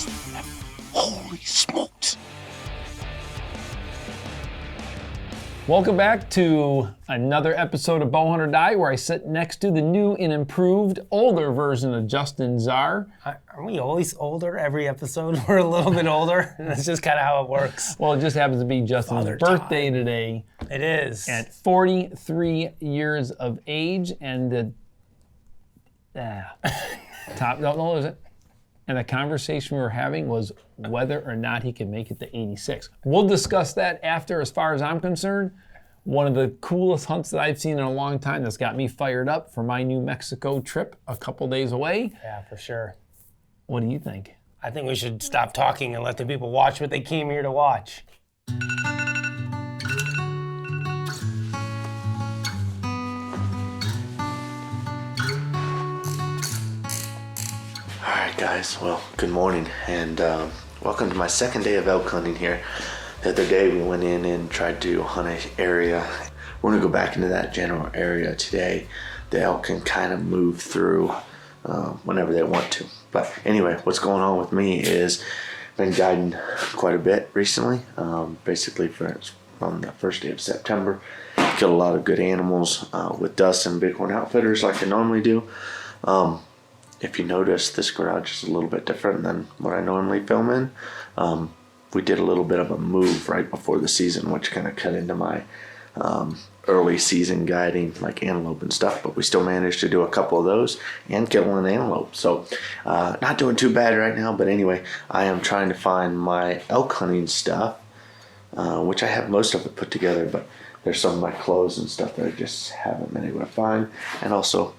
was that? Holy smokes. Welcome back to another episode of Bowhunter Die, where I sit next to the new and improved older version of Justin Czar. Aren't we always older every episode? We're a little bit older. That's just kind of how it works. Well, it just happens to be Justin's birthday today. It is. At 43 years of age, and the top, no, is it? And the conversation we were having was whether or not he can make it to 86. We'll discuss that after. As far as I'm concerned, one of the coolest hunts that I've seen in a long time that's got me fired up for my New Mexico trip a couple days away. Yeah, for sure. What do you think? I think we should stop talking and let the people watch what they came here to watch. Alright guys, well, good morning and welcome to my second day of elk hunting here. The other day we went in and tried to hunt an area. We're going to go back into that general area today. The elk can kind of move through whenever they want to. But anyway, what's going on with me is been guiding quite a bit recently. Basically from the first day of September. Killed a lot of good animals with Dustin Bighorn Outfitters like I normally do. If you notice, this garage is a little bit different than what I normally film in. We did a little bit of a move right before the season, which kind of cut into my early season guiding, like antelope and stuff, but we still managed to do a couple of those and kill an antelope. So not doing too bad right now, but anyway, I am trying to find my elk hunting stuff, which I have most of it put together, but there's some of my clothes and stuff that I just haven't been able to find, and also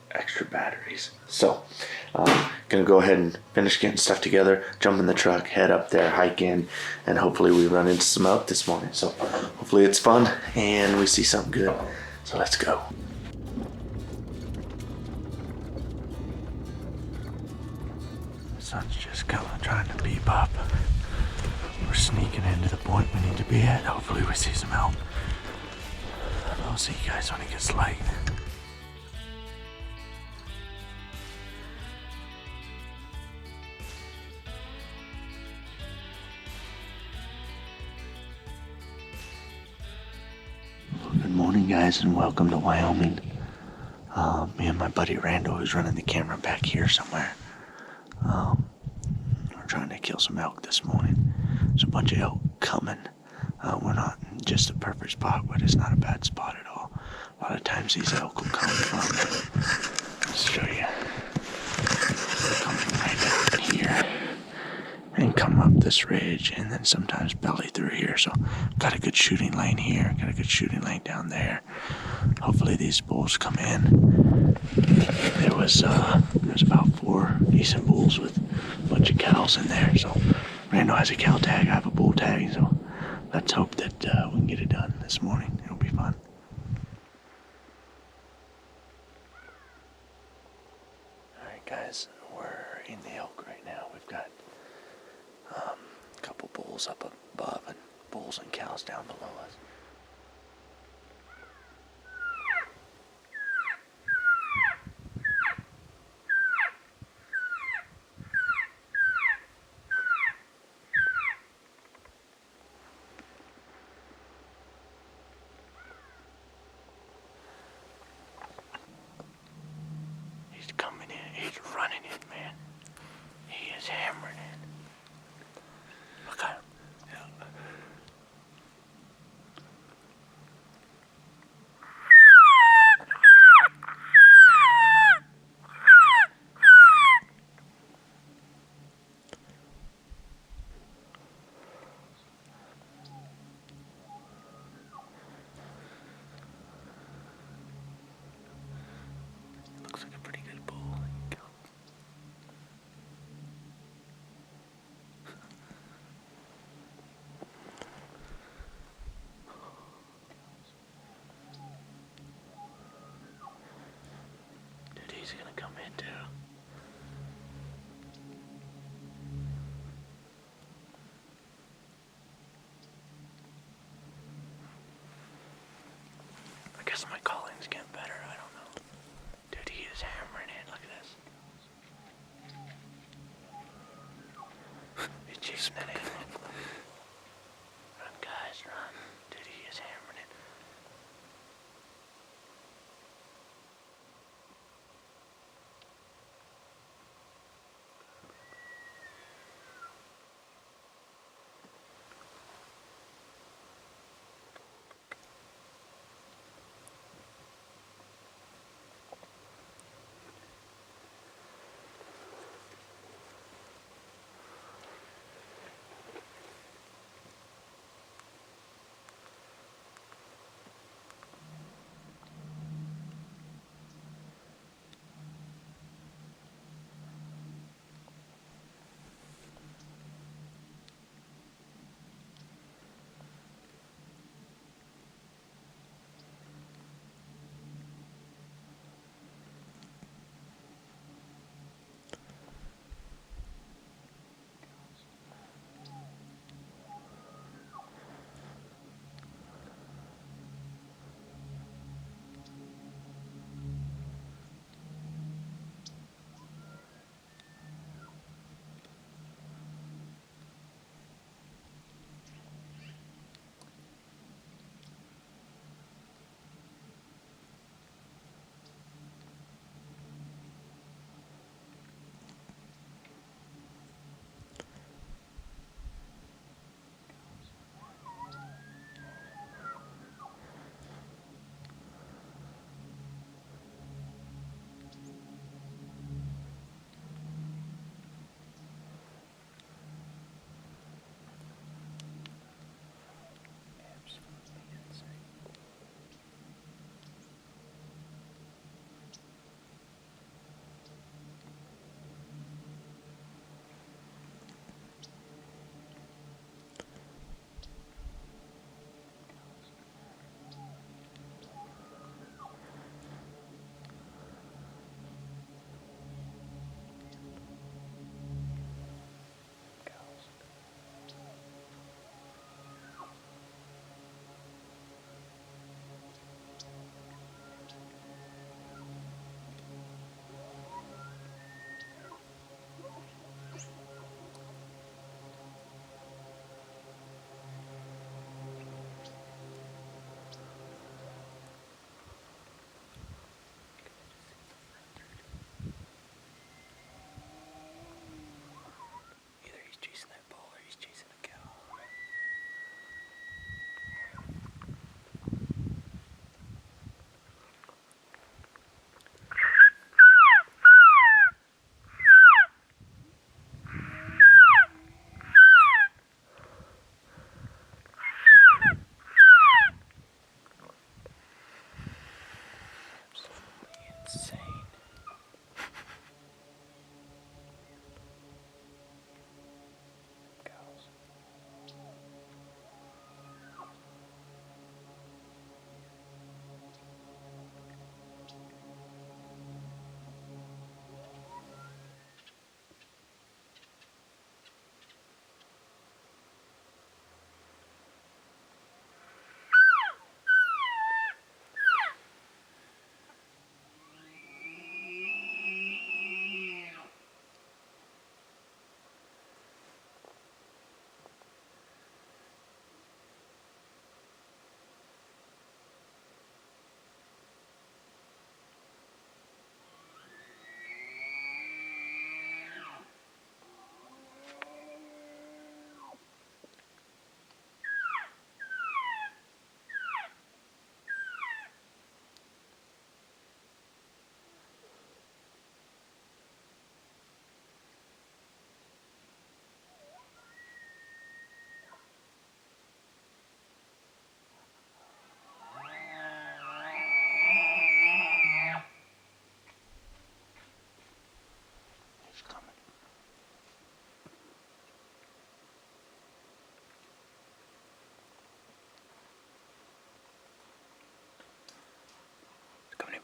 extra batteries. So gonna go ahead and finish getting stuff together, jump in the truck, head up there, hike in, and hopefully we run into some elk this morning. So hopefully it's fun and we see something good. So let's go. The sun's just kind of trying to beep up. We're sneaking into the point we need to be at. Hopefully we see some elk. I'll see you guys when it gets light. Good morning guys and welcome to Wyoming. Me and my buddy Randall, who's running the camera back here somewhere. We're trying to kill some elk this morning. There's a bunch of elk coming. We're not in just the perfect spot, but it's not a bad spot at all. A lot of times these elk will come from, let's show you, they're coming right down here and come up this ridge and then sometimes belly through here. So got a good shooting lane here, got a good shooting lane down there. Hopefully these bulls come in. There was about 4 decent bulls with a bunch of cows in there. So Randall has a cow tag, I have a bull tag, so let's hope that we can get it done this morning. It'll be fun. Alright guys, we're in the elk right now. We've got a couple bulls up above and bulls and cows down below us. He's coming in, he's running in, man. He is hammering in. Look at him. Yeah. Looks like a pretty good bull. from that animal. Run, guys, run. Dude, he is hammering it.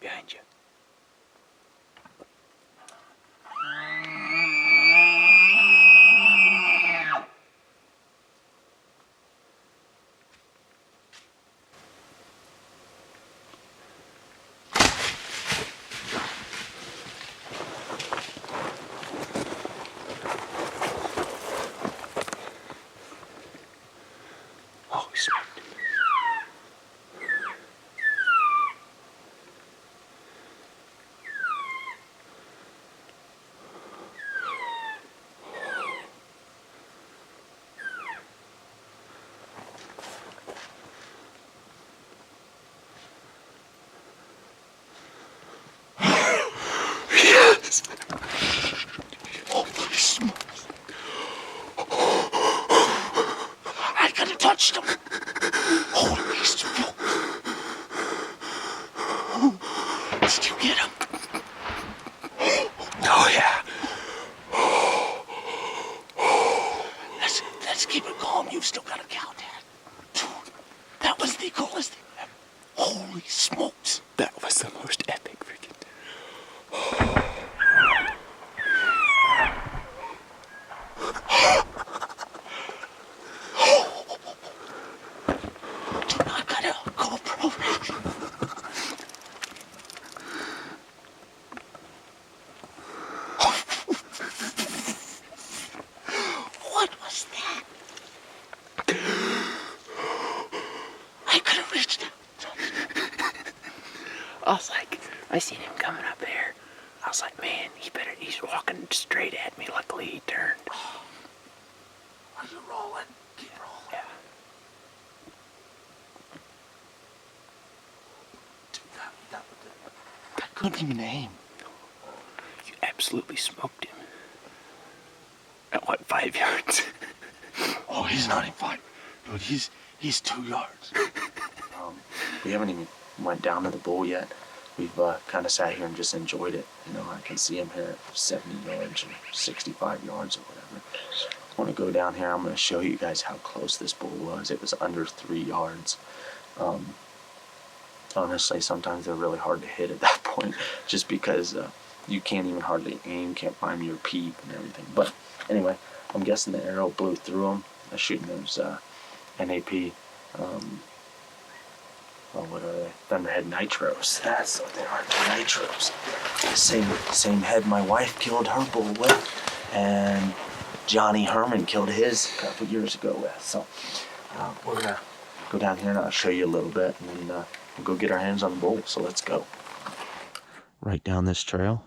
Behind you. I seen him coming up there. I was like, man, he's walking straight at me. Luckily he turned. Are you rolling? Keep rolling. Yeah. I couldn't even aim. You absolutely smoked him. At what, 5 yards? Oh, he's not in 5. Dude, he's 2 yards. We haven't even went down to the bull yet. We've kind of sat here and just enjoyed it. You know, I can see him here at 70 yards or 65 yards or whatever. I want to go down here. I'm going to show you guys how close this bull was. It was under 3 yards. Honestly, sometimes they're really hard to hit at that point, just because you can't even hardly aim, can't find your peep and everything. But anyway, I'm guessing the arrow blew through them. I was shooting those NAP. Well, what are they? Thunderhead Nitros. That's what they are, Nitros. Same head my wife killed her bull with, and Johnny Herman killed his a couple years ago with. So we're gonna go down here and I'll show you a little bit, and then we'll go get our hands on the bull. So let's go. Right down this trail.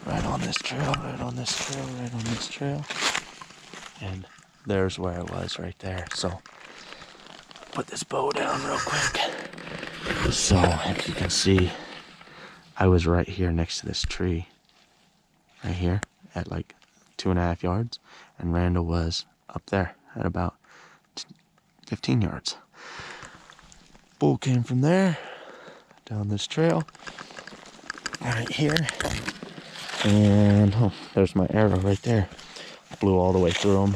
Right on this trail, right on this trail, right on this trail. And there's where it was right there. So put this bow down real quick. So if you can see, I was right here next to this tree. Right here at like 2.5 yards. And Randall was up there at about 15 yards. Bull came from there, down this trail, right here. And oh, there's my arrow right there. Blew all the way through him.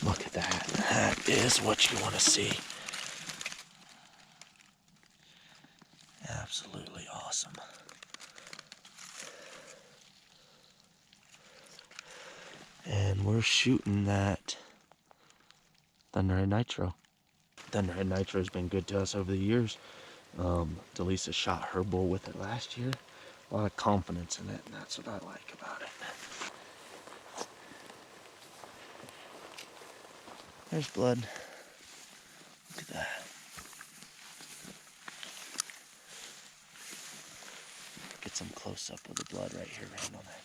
Look at that. That is what you want to see. Absolutely awesome. And we're shooting that Thunderhead Nitro. Thunderhead Nitro has been good to us over the years. Delisa shot her bull with it last year. A lot of confidence in it, and that's what I like about it. There's blood. Look at that. Get some close up of the blood right here, right on that.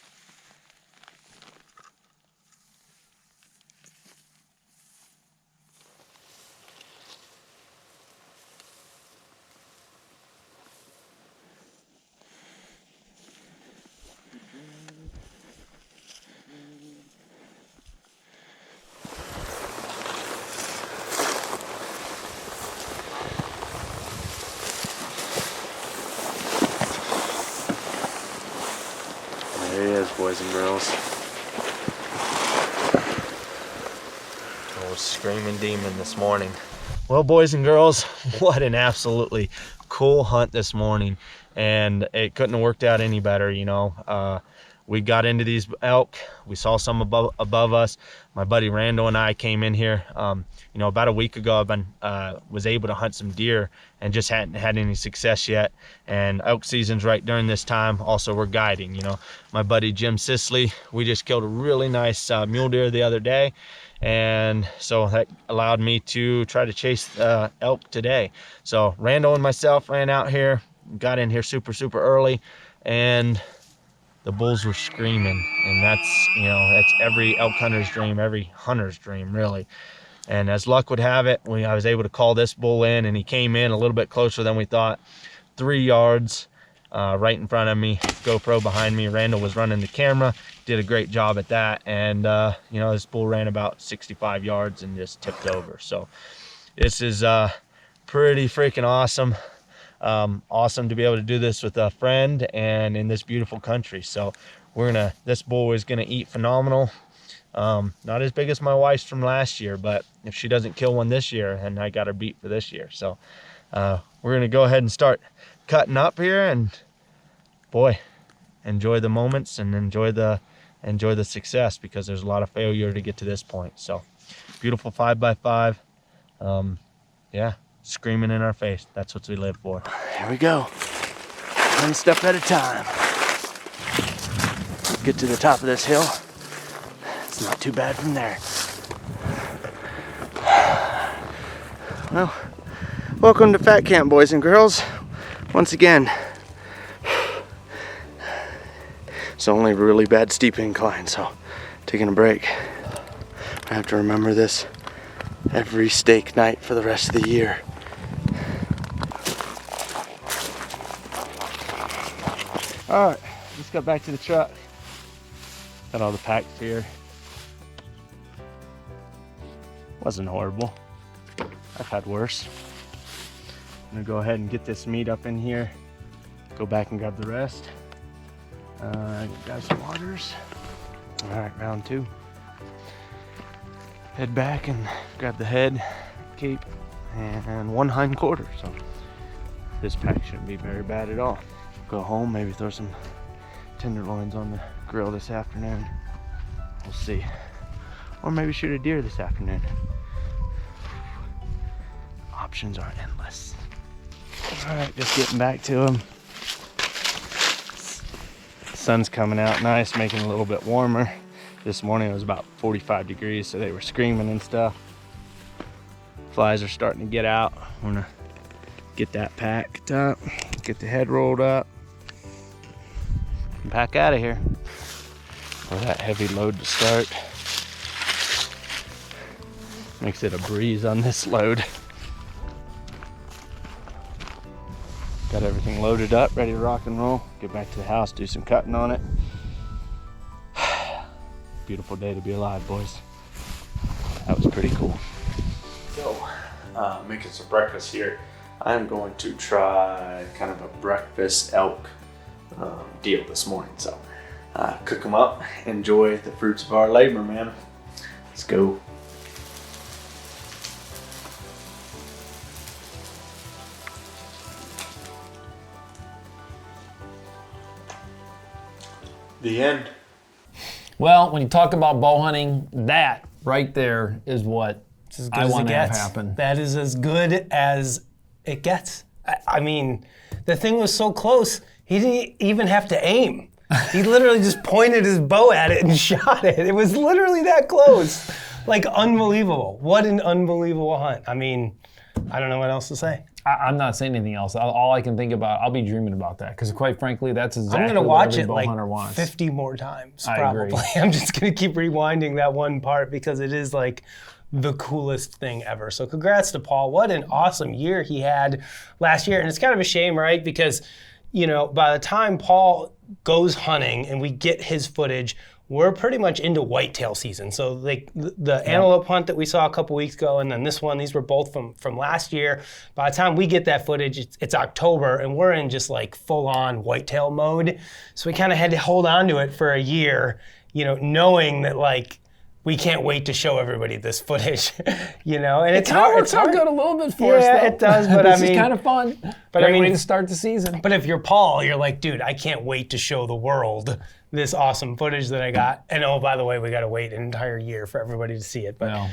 There he is, boys and girls. Old screaming demon this morning. Well, boys and girls, what an absolutely cool hunt this morning. And it couldn't have worked out any better, you know. We got into these elk. We saw some above us. My buddy Randall and I came in here. You know, about a week ago, was able to hunt some deer and just hadn't had any success yet. And elk season's right during this time. Also, we're guiding. You know, my buddy Jim Sisley, we just killed a really nice mule deer the other day, and so that allowed me to try to chase elk today. So Randall and myself ran out here, got in here super early, and the bulls were screaming, and that's, you know, that's every elk hunter's dream, every hunter's dream, really. And as luck would have it, I was able to call this bull in, and he came in a little bit closer than we thought, 3 yards right in front of me, GoPro behind me. Randall was running the camera, did a great job at that, and you know, this bull ran about 65 yards and just tipped over. So this is pretty freaking awesome. Awesome to be able to do this with a friend and in this beautiful country. So this bull is gonna eat phenomenal. Not as big as my wife's from last year, but if she doesn't kill one this year, then I got her beat for this year. So we're gonna go ahead and start cutting up here, and boy, enjoy the moments and enjoy the success, because there's a lot of failure to get to this point. So beautiful 5x5. Yeah, screaming in our face. That's what we live for. Here we go. One step at a time. Get to the top of this hill. It's not too bad from there. Well, Welcome to Fat Camp, boys and girls. Once again, it's only a really bad steep incline, so taking a break. I have to remember this every steak night for the rest of the year. All right, let's go back to the truck. Got all the packs here. Wasn't horrible. I've had worse. I'm gonna go ahead and get this meat up in here. Go back and grab the rest. Grab some waters. All right, round 2. Head back and grab the head, cape, and 1 hind quarter. So this pack shouldn't be very bad at all. Go home, maybe throw some tenderloins on the grill this afternoon. We'll see. Or maybe shoot a deer this afternoon. Options are endless. All right, just getting back to them. Sun's coming out nice, making it a little bit warmer. This morning it was about 45 degrees, so they were screaming and stuff. Flies are starting to get out. I'm gonna get that packed up, get the head rolled up, and pack out of here. For that heavy load to start. Makes it a breeze on this load. Got everything loaded up, ready to rock and roll. Get back to the house, do some cutting on it. Beautiful day to be alive, boys. That was pretty cool. So, making some breakfast here. I'm going to try kind of a breakfast elk deal this morning. So, cook them up, enjoy the fruits of our labor, man. Let's go. The end. Well, when you talk about bow hunting, that right there is what I want to have happen. That is as good as it gets. I mean, the thing was so close, he didn't even have to aim. He literally just pointed his bow at it and shot it. It was literally that close. Like, unbelievable. What an unbelievable hunt. I mean, I don't know what else to say. I'm not saying anything else. All I can think about, I'll be dreaming about that. Because quite frankly, that's exactly I'm gonna what watch every it bow like hunter wants. 50 more times, I probably. agree. I'm just gonna keep rewinding that one part because it is like the coolest thing ever. So congrats to Paul. What an awesome year he had last year. And it's kind of a shame, right? Because, you know, by the time Paul goes hunting and we get his footage, we're pretty much into whitetail season. So like the antelope hunt that we saw a couple weeks ago, and then this one, these were both from last year. By the time we get that footage, it's October, and we're in just like full-on whitetail mode. So we kind of had to hold on to it for a year, you know, knowing that like we can't wait to show everybody this footage, you know. And it's hard. It's hard. Good a little bit for us, Yeah, though. it does. But this I mean, is kind of fun. But I mean, way to start the season. But if you're Paul, you're like, dude, I can't wait to show the world this awesome footage that I got. And oh, by the way, we got to wait an entire year for everybody to see it. But no,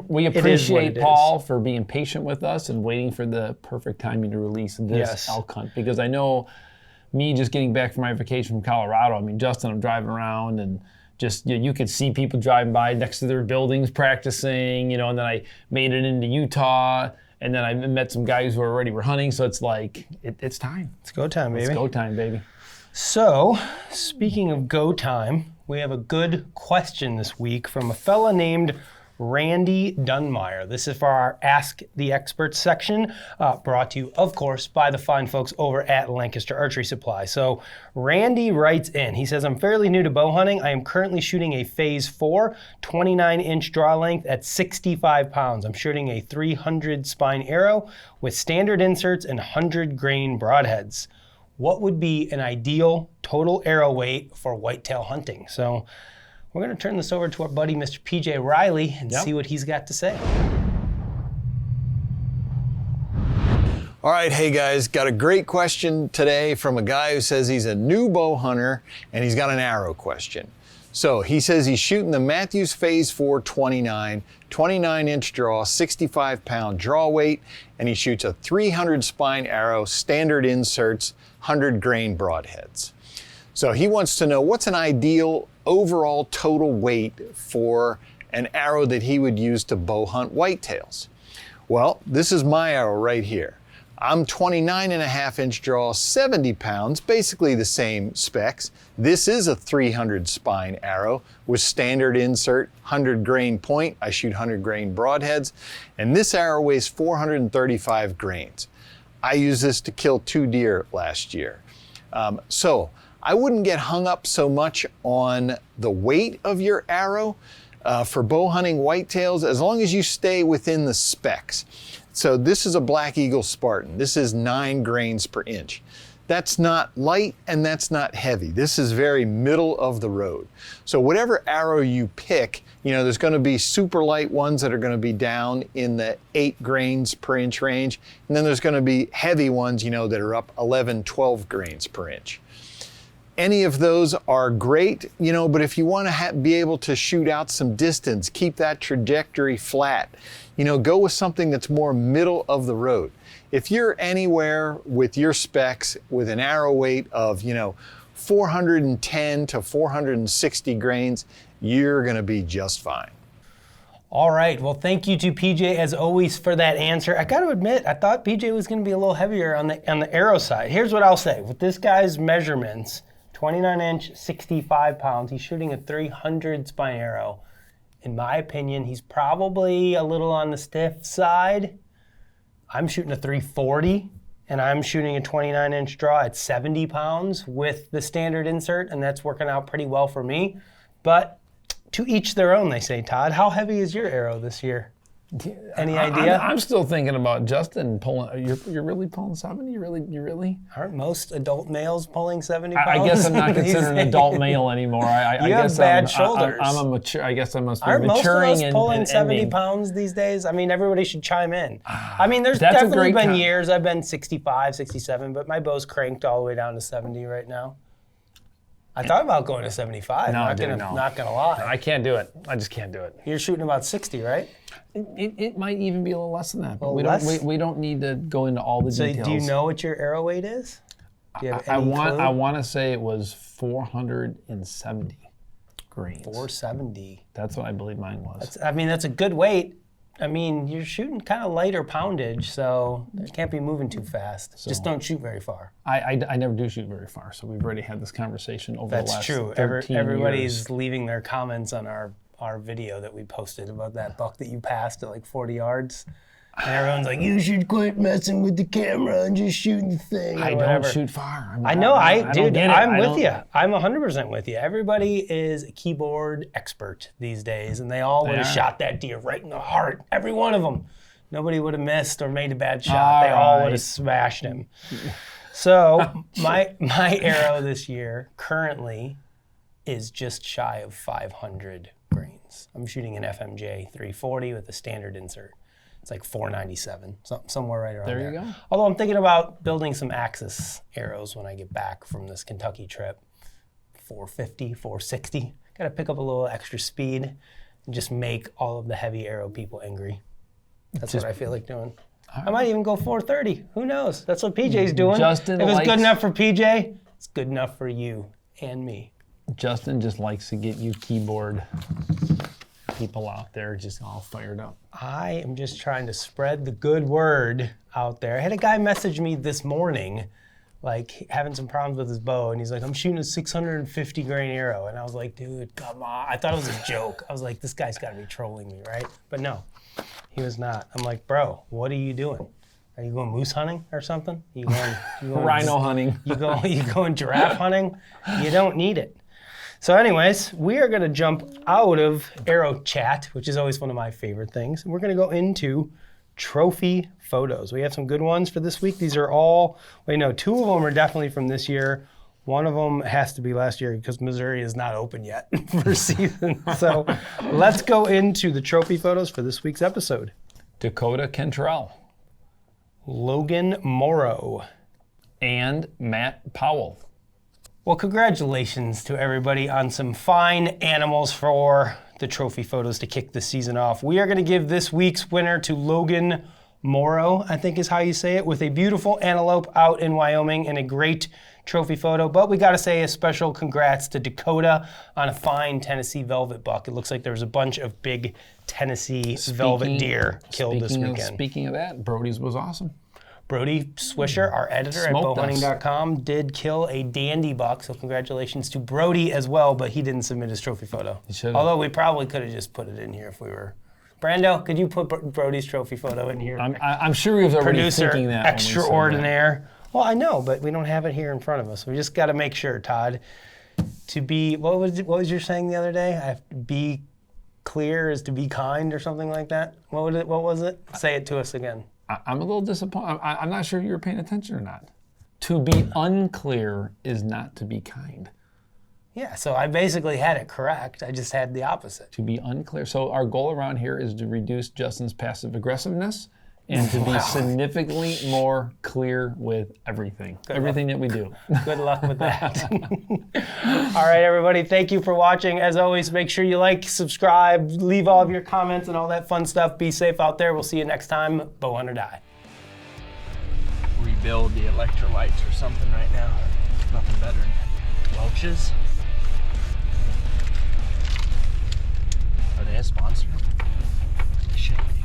we appreciate Paul for being patient with us and waiting for the perfect timing to release this elk hunt. Because I know me just getting back from my vacation from Colorado, I mean, Justin, I'm driving around and just, you could see people driving by next to their buildings practicing, you know, and then I made it into Utah. And then I met some guys who already were hunting. So it's like, it's time. It's go time, baby. It's go time, baby. So, speaking of go time, we have a good question this week from a fella named Randy Dunmeyer. This is for our Ask the Experts section, brought to you, of course, by the fine folks over at Lancaster Archery Supply. So Randy writes in, he says, I'm fairly new to bow hunting. I am currently shooting a Phase 4, 29-inch draw length at 65 pounds. I'm shooting a 300 spine arrow with standard inserts and 100 grain broadheads. What would be an ideal total arrow weight for whitetail hunting? So we're going to turn this over to our buddy, Mr. PJ Riley, and see what he's got to say. All right, hey guys, got a great question today from a guy who says he's a new bow hunter and he's got an arrow question. So he says he's shooting the Matthews Phase 4 29-inch draw, 65-pound draw weight, and he shoots a 300 spine arrow, standard inserts, 100 grain broadheads. So he wants to know what's an ideal overall total weight for an arrow that he would use to bow hunt whitetails. Well, this is my arrow right here. I'm 29.5-inch draw, 70 pounds, basically the same specs. This is a 300 spine arrow with standard insert, 100 grain point. I shoot 100 grain broadheads, and this arrow weighs 435 grains. I used this to kill 2 deer last year. So I wouldn't get hung up so much on the weight of your arrow for bow hunting whitetails, as long as you stay within the specs. So this is a Black Eagle Spartan. This is 9 grains per inch. That's not light and that's not heavy. This is very middle of the road. So whatever arrow you pick, there's going to be super light ones that are going to be down in the 8 grains per inch range. And then there's going to be heavy ones, that are up 11, 12 grains per inch. Any of those are great, but if you want to be able to shoot out some distance, keep that trajectory flat, go with something that's more middle of the road. If you're anywhere with your specs with an arrow weight of, 410 to 460 grains, you're going to be just fine. All right, well, thank you to PJ as always for that answer. I got to admit, I thought PJ was going to be a little heavier on the arrow side. Here's what I'll say. With this guy's measurements, 29-inch, 65 pounds, he's shooting a 300 spine arrow. In my opinion, he's probably a little on the stiff side. I'm shooting a 340, and I'm shooting a 29-inch draw at 70 pounds with the standard insert, and that's working out pretty well for me. But to each their own, they say. Todd, how heavy is your arrow this year? Any idea? I'm still thinking about Justin pulling. You're really pulling 70? You really? Aren't most adult males pulling 70 pounds? I guess I'm not considered an adult male anymore. I You have guess bad shoulders. I'm a mature. I guess I must be Aren't most of maturing us and pulling 70 ending. pounds these days? I mean, everybody should chime in. I mean, there's That's a definitely great been time. years I've been 65, 67, but my bow's cranked all the way down to 70 right now. I thought about going to 75. No, not dude, gonna, no. Not gonna lie. I can't do it. I just can't do it. You're shooting about 60, right? It might even be a little less than that, but little we don't need to go into all the So details. do you know what your arrow weight is? Do you have I any clue? want to say it was 470 grains. 470. That's what I believe mine was. I mean, that's a good weight. I mean, you're shooting kind of lighter poundage, so it can't be moving too fast. Just don't shoot very far. I never do shoot very far, so we've already had this conversation over the That's last true. 13 Everybody's years. leaving their comments on our video that we posted about that buck that you passed at like 40 yards. And everyone's like, you should quit messing with the camera and just shoot the thing. Or I whatever. don't shoot far. I know, don't get it. I'm I with don't- you. I'm 100% with you. Everybody is a keyboard expert these days, and they all would have are. shot that deer right in the heart. Every one of them. Nobody would have missed or made a bad shot. They all would right. have smashed him. So my arrow this year currently is just shy of 500 grains. I'm shooting an FMJ 340 with a standard insert. It's like 497, somewhere right around there. There you go. Although I'm thinking about building some Axis arrows when I get back from this Kentucky trip. 450, 460. Got to pick up a little extra speed and just make all of the heavy arrow people angry. That's what I feel like doing. I might even go 430. Who knows? That's what PJ's doing. Justin if it's good likes- enough for PJ, it's good enough for you and me. Justin just likes to get you keyboard people out there just all fired up. I am just trying to spread the good word out there. I had a guy message me this morning, like having some problems with his bow, and he's like, I'm shooting a 650 grain arrow. And I was like, dude, come on. I thought it was a joke. I was like, this guy's got to be trolling me, right? But no, he was not. I'm like, bro, what are you doing? Are you going moose hunting or something? You going Rhino hunting. You going giraffe hunting? You don't need it. So anyways, we are going to jump out of arrow chat, which is always one of my favorite things. And we're going to go into trophy photos. We have some good ones for this week. These are all, well, no, 2 of them are definitely from this year. One of them has to be last year because Missouri is not open yet for season. So let's go into the trophy photos for this week's episode. Dakota Cantrell Logan Morrow. and Matt Powell. Well, congratulations to everybody on some fine animals for the trophy photos to kick the season off. We are going to give this week's winner to Logan Morrow, I think is how you say it, with a beautiful antelope out in Wyoming and a great trophy photo. But we got to say a special congrats to Dakota on a fine Tennessee velvet buck. It looks like there was a bunch of big Tennessee velvet deer killed this weekend. Speaking of that, Brody's was awesome. Brody Swisher, our editor at bowhunting.com, did kill a dandy buck, so congratulations to Brody as well, but he didn't submit his trophy photo. He should've. Although we probably could have just put it in here if we were... Brando, could you put Brody's trophy photo in here? I'm sure he was already Producer thinking that. when we said that. extraordinaire. Well, I know, but we don't have it here in front of us. We just got to make sure, Todd, to be... What was your saying the other day? I have to be clear is to be kind or something like that? What was it? Say it to us again. I'm a little disappointed. I'm not sure if you were paying attention or not. To be unclear is not to be kind. Yeah, so I basically had it correct. I just had the opposite. To be unclear. So our goal around here is to reduce Justin's passive aggressiveness and to be significantly more clear with everything. Everything that we do. Good luck with that. All right, everybody, thank you for watching. As always, make sure you like, subscribe, leave all of your comments and all that fun stuff. Be safe out there. We'll see you next time. Bow Hunt or Die. Rebuild the electrolytes or something right now. Nothing better than Welch's. Are they a sponsor? They should be.